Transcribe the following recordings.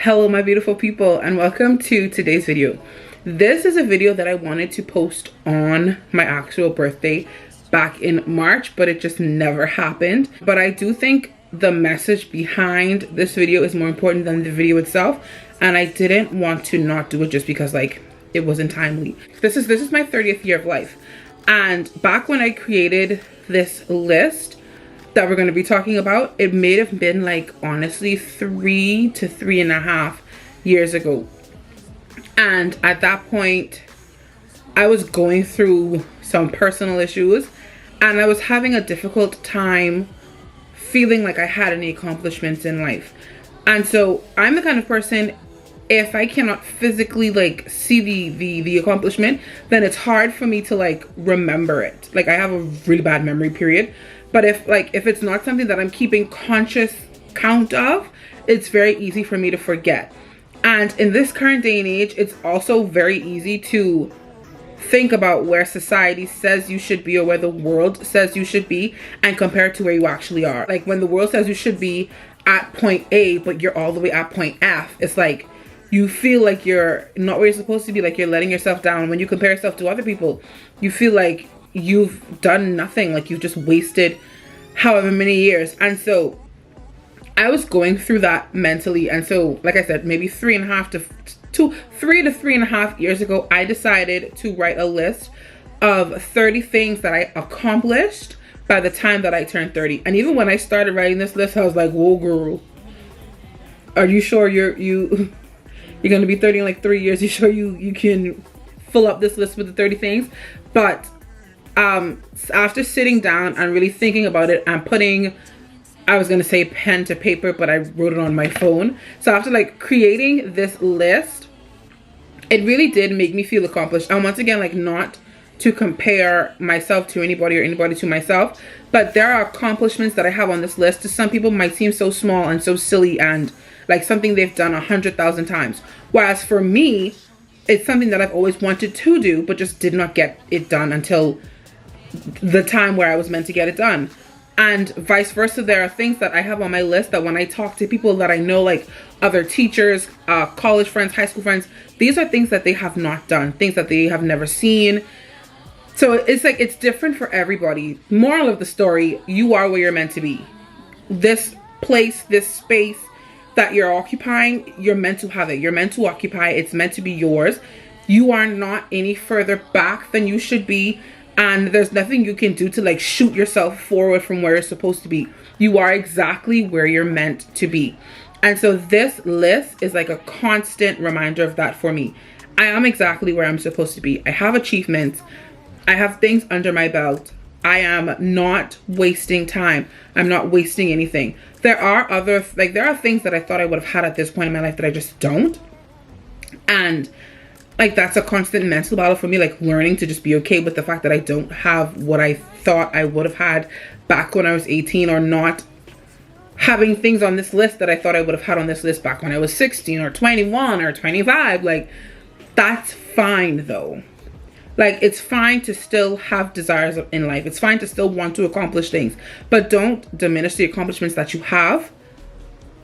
Hello my beautiful people, and welcome to today's video. This is a video that I wanted to post on my actual birthday back in March, but it just never happened. But I do think the message behind this video is more important than the video itself, and I didn't want to not do it just because like it wasn't timely. This is my 30th year of life, and back when I created this list that we're going to be talking about, it may have been like honestly 3 to 3.5 years ago. And at that point I was going through some personal issues and I was having a difficult time feeling like I had any accomplishments in life. And so I'm the kind of person, if I cannot physically like see the accomplishment, then it's hard for me to like remember it. Like I have a really bad memory period. But if it's not something that I'm keeping conscious count of, it's very easy for me to forget. And in this current day and age, it's also very easy to think about where society says you should be or where the world says you should be and compare it to where you actually are. Like when the world says you should be at point A, but you're all the way at point F, it's like you feel like you're not where you're supposed to be, like you're letting yourself down. When you compare yourself to other people, you feel like you've done nothing, like you've just wasted however many years. And so I was going through that mentally. And so like I said, maybe 3 to 3.5 years ago, I decided to write a list of 30 things that I accomplished by the time that I turned 30. And even when I started writing this list, I was like, whoa girl, are you sure you're gonna be 30 in like 3 years? You sure you can fill up this list with the 30 things? But after sitting down and really thinking about it and putting, I was gonna say pen to paper, but I wrote it on my phone. So after like creating this list, it really did make me feel accomplished. And once again, like not to compare myself to anybody or anybody to myself, but there are accomplishments that I have on this list. To some people might seem so small and so silly and like something they've done 100,000 times. Whereas for me, it's something that I've always wanted to do, but just did not get it done until the time where I was meant to get it done. And vice versa, there are things that I have on my list that when I talk to people that I know, like other teachers, college friends, high school friends, these are things that they have not done, things that they have never seen. So it's like, it's different for everybody. Moral of the story, you are where you're meant to be. This place, this space that you're occupying, you're meant to have it. You're meant to occupy. It's meant to be yours. You are not any further back than you should be. And there's nothing you can do to like shoot yourself forward from where you're supposed to be. You are exactly where you're meant to be. And so this list is like a constant reminder of that for me. I am exactly where I'm supposed to be. I have achievements. I have things under my belt. I am not wasting time. I'm not wasting anything. There are things that I thought I would have had at this point in my life that I just don't. And like that's a constant mental battle for me, like learning to just be okay with the fact that I don't have what I thought I would have had back when I was 18, or not having things on this list that I thought I would have had on this list back when I was 16 or 21 or 25. Like that's fine though. Like it's fine to still have desires in life. It's fine to still want to accomplish things, but don't diminish the accomplishments that you have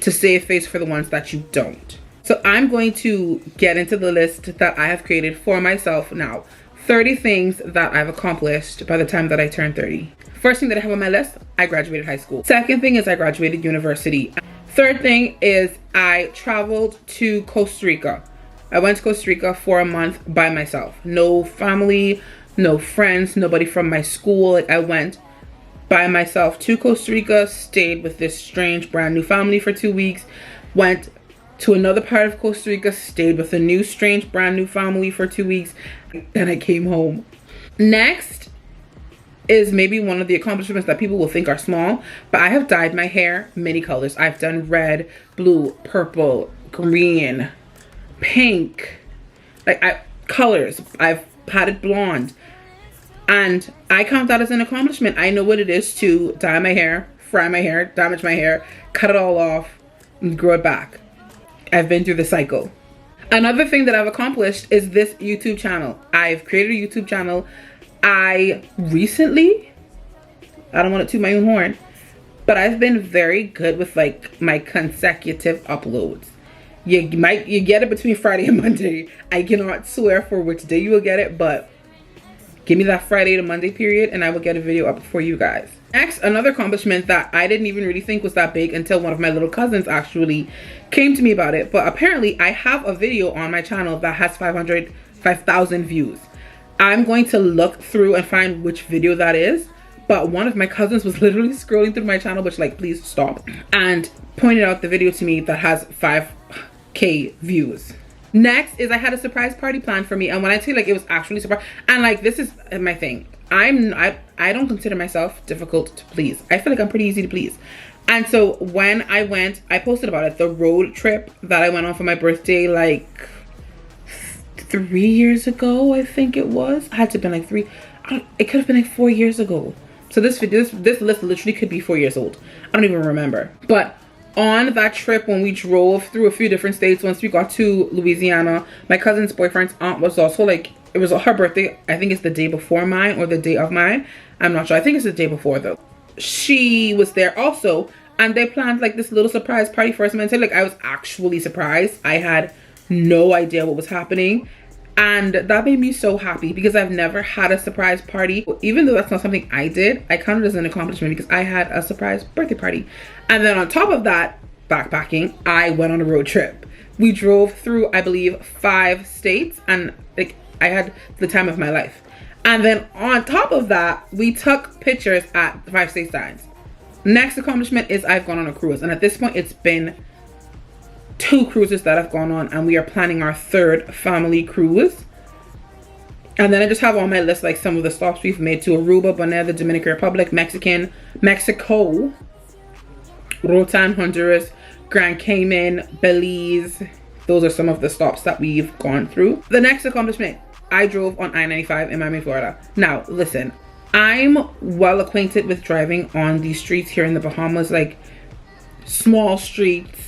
to save face for the ones that you don't. So I'm going to get into the list that I have created for myself now. 30 things that I've accomplished by the time that I turned 30. First thing that I have on my list, I graduated high school. Second thing is I graduated university. Third thing is I traveled to Costa Rica. I went to Costa Rica for a month by myself. No family, no friends, nobody from my school. Like I went by myself to Costa Rica, stayed with this strange brand new family for 2 weeks, went to another part of Costa Rica, stayed with a new strange brand new family for 2 weeks, then I came home. Next is maybe one of the accomplishments that people will think are small, but I have dyed my hair many colors. I've done red, blue, purple, green, pink, colors. I've had it blonde, and I count that as an accomplishment. I know what it is to dye my hair, fry my hair, damage my hair, cut it all off, and grow it back. I've been through the cycle. Another thing that I've accomplished is this YouTube channel. I've created a YouTube channel. I recently, I don't want to toot my own horn, but I've been very good with like my consecutive uploads. You get it between Friday and Monday. I cannot swear for which day you will get it, but give me that Friday to Monday period and I will get a video up for you guys. Next, another accomplishment that I didn't even really think was that big until one of my little cousins actually came to me about it. But apparently I have a video on my channel that has 5,000 views. I'm going to look through and find which video that is. But one of my cousins was literally scrolling through my channel, which, like, please stop, and pointed out the video to me that has 5K views. Next is I had a surprise party planned for me, and when I say, like, it was actually surprise, and like, this is my thing. I don't consider myself difficult to please. I feel like I'm pretty easy to please. And so when I went, I posted about it, the road trip that I went on for my birthday, like 3 years ago, I think it was. I had to have been like it could have been like 4 years ago. So this list literally could be 4 years old. I don't even remember. But on that trip, when we drove through a few different states, once we got to Louisiana, my cousin's boyfriend's aunt was also, like, it was her birthday. I think it's the day before mine or the day of mine. I'm not sure. I think it's the day before though. She was there also, and they planned like this little surprise party for us. And I said, like, I was actually surprised. I had no idea what was happening. And that made me so happy because I've never had a surprise party. Even though that's not something I did, I count it as an accomplishment because I had a surprise birthday party. And then on top of that, backpacking, I went on a road trip. We drove through, I believe, 5 states, and like, I had the time of my life. And then on top of that, we took pictures at the 5 state signs. Next accomplishment is I've gone on a cruise. And at this point, it's been 2 cruises that I've gone on, and we are planning our 3rd family cruise. And then I just have on my list like some of the stops we've made to Aruba, Bonaire, the Dominican Republic, Mexico, Roatan, Honduras, Grand Cayman, Belize. Those are some of the stops that we've gone through. The next accomplishment, I drove on I-95 in Miami, Florida. Now, listen, I'm well acquainted with driving on these streets here in the Bahamas, like small streets.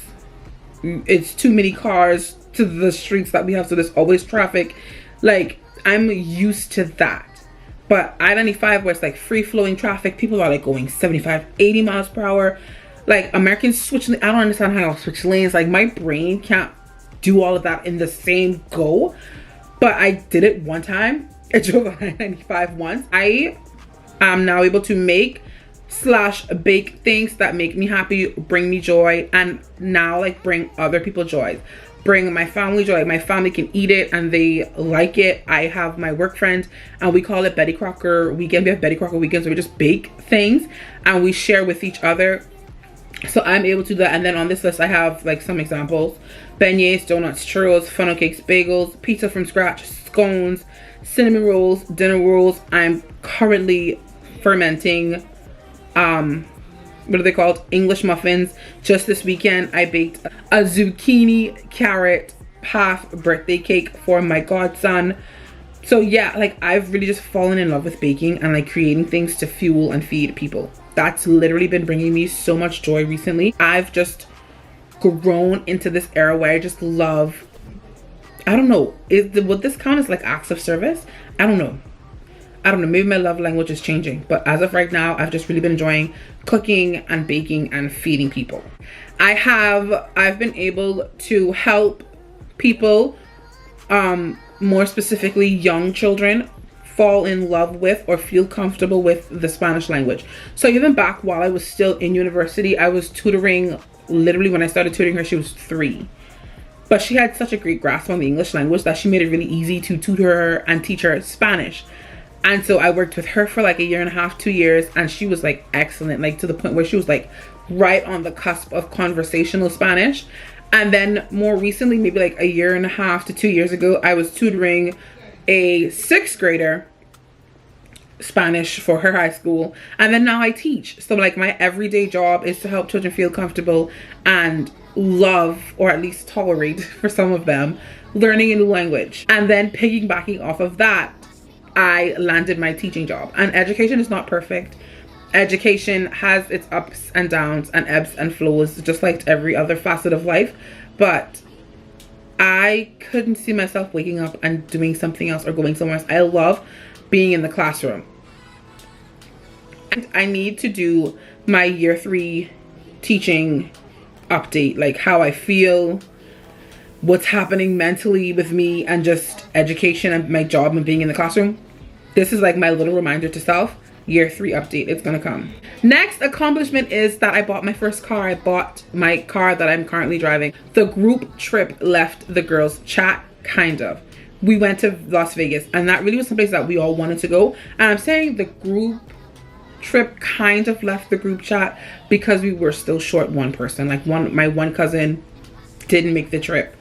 It's too many cars to the streets that we have, so there's always traffic. Like, I'm used to that. But I-95, where it's like free-flowing traffic, people are like going 75, 80 miles per hour. Like, Americans switch, I don't understand how y'all switch lanes. Like, my brain can't do all of that in the same go. But I did it one time. I drove on I-95 once. I am now able to make / bake things that make me happy, bring me joy, and now like bring other people joy. Bring my family joy. My family can eat it and they like it. I have my work friends and we call it Betty Crocker weekend. We have Betty Crocker weekends, so we just bake things and we share with each other. So I'm able to do that. And then on this list I have like some examples: beignets, donuts, churros, funnel cakes, bagels, pizza from scratch, scones, cinnamon rolls, dinner rolls. I'm currently fermenting what are they called, English muffins. Just this weekend I baked a zucchini carrot half birthday cake for my godson. So yeah, like, I've really just fallen in love with baking and like creating things to fuel and feed people. That's literally been bringing me so much joy recently. I've just grown into this era where I just love, I don't know, would this count as like acts of service? I don't know, maybe my love language is changing, but as of right now, I've just really been enjoying cooking and baking and feeding people. I've been able to help people, more specifically young children, fall in love with or feel comfortable with the Spanish language. So even back while I was still in university, I was tutoring, literally when I started tutoring her, she was 3. But she had such a great grasp on the English language that she made it really easy to tutor her and teach her Spanish. And so I worked with her for like 1.5 years, 2 years, and she was like excellent, like to the point where she was like right on the cusp of conversational Spanish. And then more recently, maybe like 1.5 to 2 years ago, I was tutoring a 6th grader Spanish for her high school. And then now I teach. So like my everyday job is to help children feel comfortable and love, or at least tolerate for some of them, learning a new language. And then piggybacking off of that, I landed my teaching job. And education is not perfect. Education has its ups and downs and ebbs and flows, just like every other facet of life. But I couldn't see myself waking up and doing something else or going somewhere else. I love being in the classroom. And I need to do my year 3 teaching update, like how I feel, what's happening mentally with me and just education and my job and being in the classroom. This is like my little reminder to self. Year 3 update, it's gonna come. Next accomplishment is that I bought my first car. I bought my car that I'm currently driving. The group trip left the girls chat, kind of. We went to Las Vegas, and that really was someplace that we all wanted to go. And I'm saying the group trip kind of left the group chat because we were still short one person. Like my one cousin didn't make the trip.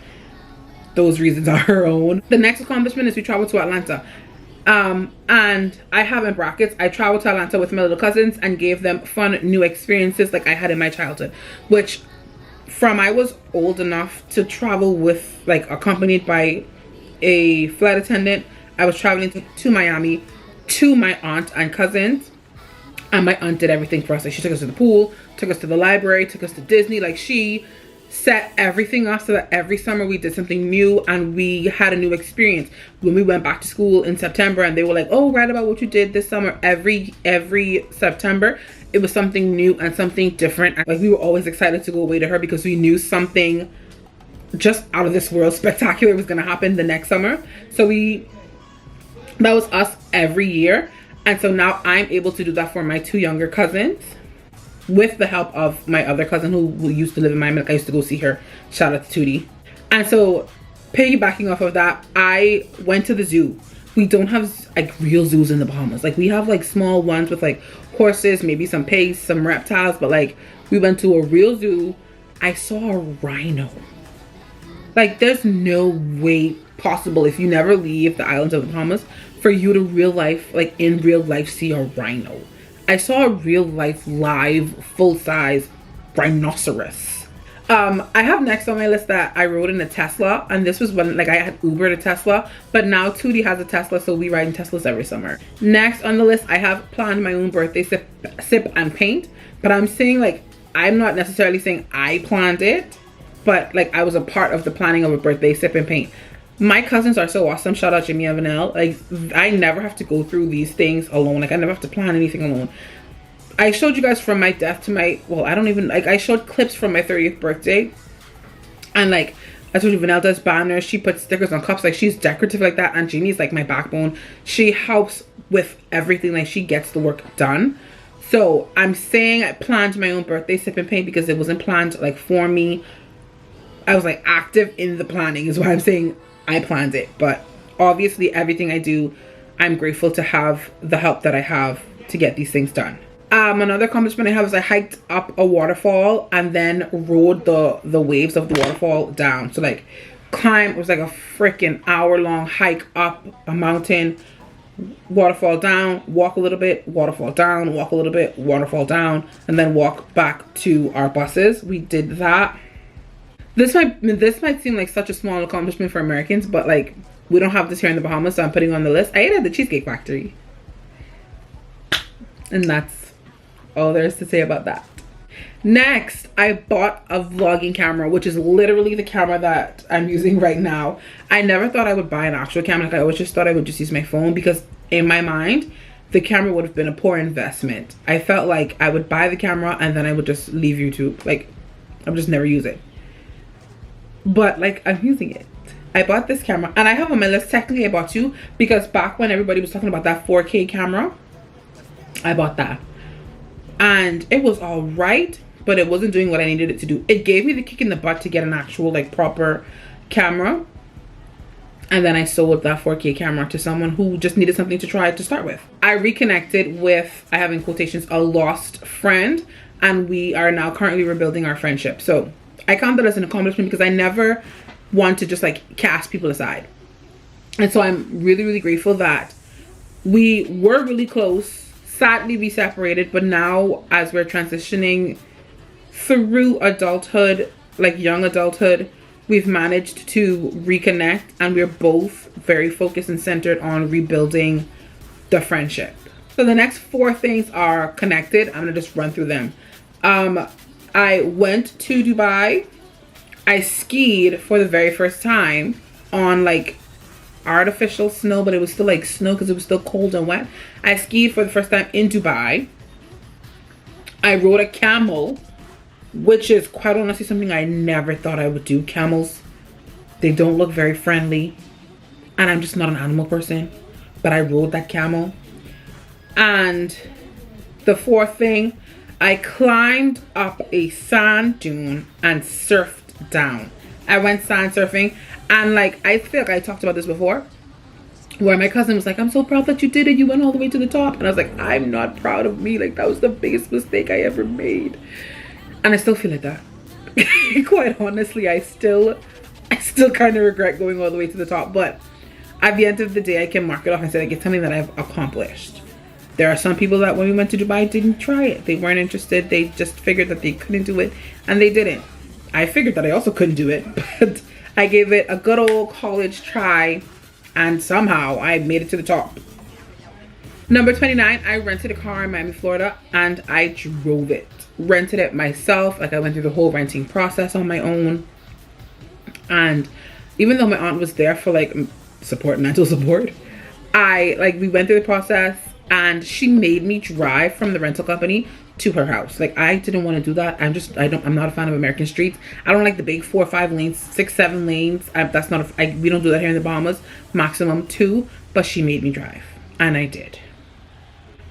Those reasons are her own. The next accomplishment is we traveled to Atlanta. And I have in brackets, I traveled to Atlanta with my little cousins and gave them fun new experiences like I had in my childhood, which from I was old enough to travel with, like, accompanied by a flight attendant. I was traveling to Miami to my aunt and cousins, and my aunt did everything for us. Like, she took us to the pool, took us to the library, took us to Disney. Like, she set everything up so that every summer we did something new and we had a new experience. When we went back to school in September and they were like, oh, write about what you did this summer. Every September it was something new and something different. Like, we were always excited to go away to her because we knew something just out of this world spectacular was gonna happen the next summer. So that was us every year. And so now I'm able to do that for my 2 younger cousins, with the help of my other cousin who used to live in Miami. Like, I used to go see her. Shout out to Tootie. And so, piggybacking off of that, I went to the zoo. We don't have like real zoos in the Bahamas. Like, we have like small ones with like horses, maybe some pigs, some reptiles, but like we went to a real zoo. I saw a rhino. Like, there's no way possible, if you never leave the islands of the Bahamas, for you to in real life see a rhino. I saw a real life live full-size rhinoceros. I have next on my list that I rode in a Tesla, and this was when, like, I had Ubered a Tesla, but now Tootie has a Tesla, so we ride in Teslas every summer. Next on the list, I have planned my own birthday sip and paint, but I'm saying, like, I'm not necessarily saying I planned it, but like I was a part of the planning of a birthday sip and paint. My cousins are so awesome. Shout out Jimmy and Vanelle. Like, I never have to go through these things alone. Like, I never have to plan anything alone. I showed you guys from my death to my, well, I don't even, like, I showed clips from my 30th birthday. And like, I told you, Vanelle does banners. She puts stickers on cups. Like, she's decorative like that. And Jeannie's like my backbone. She helps with everything. Like, she gets the work done. So I'm saying I planned my own birthday sip and paint because it wasn't planned like for me. I was like active in the planning is why I'm saying I planned it. But obviously everything I do, I'm grateful to have the help that I have to get these things done. Another accomplishment I have is I hiked up a waterfall and then rode the waves of the waterfall down. So like it was like a freaking hour-long hike up a mountain, waterfall down, walk a little bit, waterfall down, walk a little bit, waterfall down, and then walk back to our buses. We did that. This might seem like such a small accomplishment for Americans, but like we don't have this here in the Bahamas, so I'm putting it on the list. I ate at the Cheesecake Factory. And that's all there is to say about that. Next, I bought a vlogging camera, which is literally the camera that I'm using right now. I never thought I would buy an actual camera. Like, I always just thought I would just use my phone because in my mind, the camera would have been a poor investment. I felt like I would buy the camera and then I would just leave YouTube. Like, I would just never use it. But like, I'm using it. I bought this camera and I have on my list, technically I bought 2 because back when everybody was talking about that 4K camera, I bought that. And it was all right, but it wasn't doing what I needed it to do. It gave me the kick in the butt to get an actual like proper camera. And then I sold that 4K camera to someone who just needed something to try to start with. I reconnected with, I have in quotations, a lost friend, and we are now currently rebuilding our friendship. So I count that as an accomplishment because I never want to just like cast people aside. And so I'm really, really grateful that we were really close. Sadly, we separated, but now as we're transitioning through adulthood, like young adulthood, we've managed to reconnect and we're both very focused and centered on rebuilding the friendship. So the next 4 things are connected. I'm gonna just run through them. I went to Dubai. I skied for the very first time on like artificial snow, but it was still like snow because it was still cold and wet. I skied for the first time in Dubai. I rode a camel, which is quite honestly something I never thought I would do. Camels They don't look very friendly. And I'm just not an animal person. But I rode that camel. And the fourth thing, I climbed up a sand dune and surfed down. I went sand surfing, and like, I feel like I talked about this before, where my cousin was like, I'm so proud that you did it. You went all the way to the top. And I was like, I'm not proud of me. Like, that was the biggest mistake I ever made. And I still feel like that. Quite honestly, I still kind of regret going all the way to the top. But at the end of the day, I can mark it off and say, like, it's something that I've accomplished. There are some people that when we went to Dubai didn't try it. They weren't interested. They just figured that they couldn't do it, and they didn't. I figured that I also couldn't do it, but I gave it a good old college try, and somehow I made it to the top. Number 29, I rented a car in Miami, Florida, and I drove it. Rented it myself. Like, I went through the whole renting process on my own. And even though my aunt was there for like support, mental support, we went through the process. And she made me drive from the rental company to her house. Like, I didn't want to do that. I'm not a fan of American streets. I don't like the big 4 or 5 lanes, 6, 7 lanes. We don't do that here in the Bahamas. Maximum 2. But she made me drive, and I did.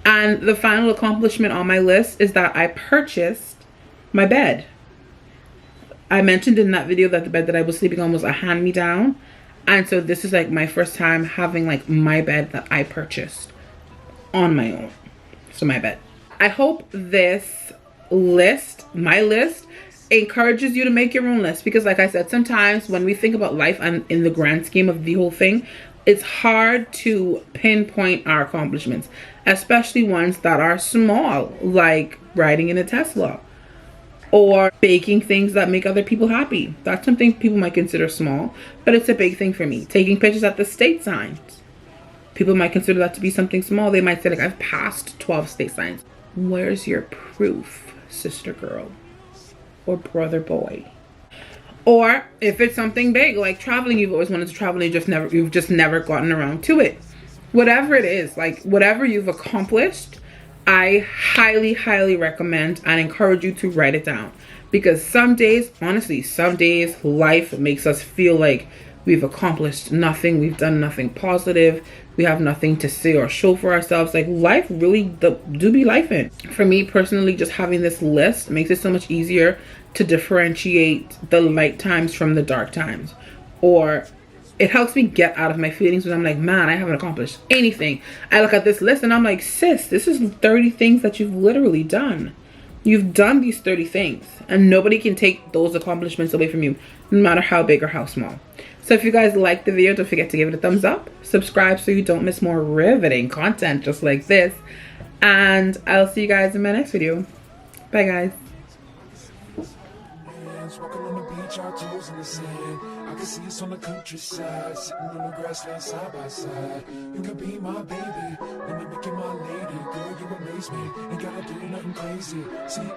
And the final accomplishment on my list is that I purchased my bed. I mentioned in that video that the bed that I was sleeping on was a hand-me-down. And so this is like my first time having like my bed that I purchased on my own. So my bed. I hope this list, my list, encourages you to make your own list, because like I said, sometimes when we think about life and in the grand scheme of the whole thing, it's hard to pinpoint our accomplishments, especially ones that are small, like riding in a Tesla or baking things that make other people happy. That's something people might consider small, but it's a big thing for me. Taking pictures at the state signs. People might consider that to be something small. They might say, like, I've passed 12 state signs. Where's your proof, sister girl or brother boy? Or if it's something big, like traveling, you've always wanted to travel, and you've just never gotten around to it. Whatever it is, like whatever you've accomplished, I highly, highly recommend and encourage you to write it down. Because some days, honestly, life makes us feel like we've accomplished nothing. We've done nothing positive. We have nothing to say or show for ourselves. Like, life really do be life in. For me personally, just having this list makes it so much easier to differentiate the light times from the dark times. Or it helps me get out of my feelings when I'm like, man, I haven't accomplished anything. I look at this list and I'm like, sis, this is 30 things that you've literally done. You've done these 30 things, and nobody can take those accomplishments away from you, no matter how big or how small. So if you guys liked the video, don't forget to give it a thumbs up. Subscribe so you don't miss more riveting content just like this. And I'll see you guys in my next video. Bye, guys. Walking on the beach, our toes in the sand. I can see us on the countryside, sitting on the grassland side by side. You can be my baby, when you make you my lady. Girl, you amaze me, ain't gotta do nothing crazy. See.